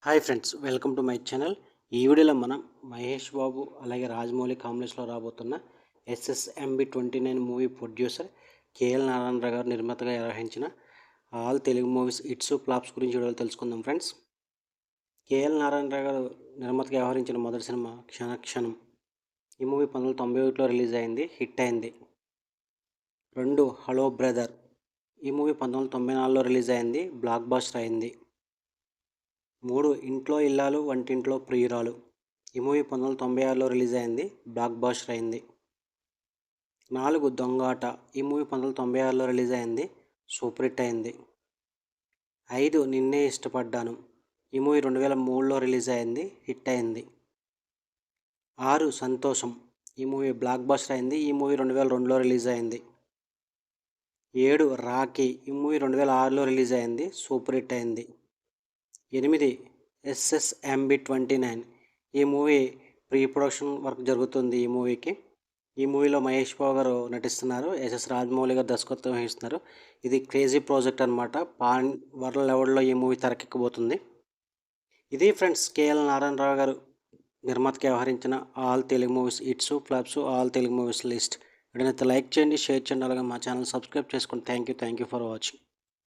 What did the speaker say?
Hi friends, welcome to my channel. ఈ వీడియోలో మనం మహేష్ బాబు అలాగే రాజమౌళి కాంబినేషన్లో రాబోతున్న SSMB29 movie producer KL Narayana Rao గారు నిర్మాతగా వ్యవహరించిన all Telugu movies hits flops గురించి వీడియోలో తెలుసుకుందాం ఫ్రెండ్స్. కేఎల్ నారాయణరావు గారు నిర్మాతగా వ్యవహరించిన మొదటి సినిమా క్షణక్షణం. ఈ మూవీ 1991లో రిలీజ్ అయింది, హిట్ అయింది. 2 హలో బ్రదర్. ఈ మూవీ 1994లో రిలీజ్ అయింది, బ్లాక్ బస్టర్ అయింది. 3 ఇంట్లో ఇల్లాలు వంటింట్లో ప్రియురాలు. ఈ మూవీ 1996లో రిలీజ్ అయింది, బ్లాక్ బస్టర్ అయింది. 4 దొంగాట. ఈ మూవీ 1996లో రిలీజ్ అయింది, సూపర్ హిట్ అయింది. 5 నిన్నే ఇష్టపడ్డాను. ఈ మూవీ 2003లో రిలీజ్ అయింది, హిట్ అయింది. 6 సంతోషం. ఈ మూవీ బ్లాక్ బస్టర్ అయింది. ఈ మూవీ 2002లో రిలీజ్ అయింది. 7 రాఖీ. ఈ మూవీ 2006లో రిలీజ్ అయింది, సూపర్ హిట్ అయింది. 8 SSMB29. ఈ మూవీ ప్రీ ప్రొడక్షన్ వర్క్ జరుగుతుంది. ఈ మూవీలో మహేష్ బాబు గారు నటిస్తున్నారు, SS రాజమౌళి గారు దర్శకత్వం వహిస్తున్నారు. ఇది క్రేజీ ప్రాజెక్ట్ అనమాట. వరల్డ్ లెవెల్లో ఈ మూవీ తెరకెక్కబోతుంది. ఇది ఫ్రెండ్స్ కేఎల్ నారాయణరావు గారు నిర్మాతగా వ్యవహరించిన all Telugu movies hits flops, all Telugu movies list. వీడియోనైతే లైక్ చేయండి, షేర్ చేయండి, అలాగే మా ఛానల్ సబ్స్క్రైబ్ చేసుకోండి. Thank you for watching.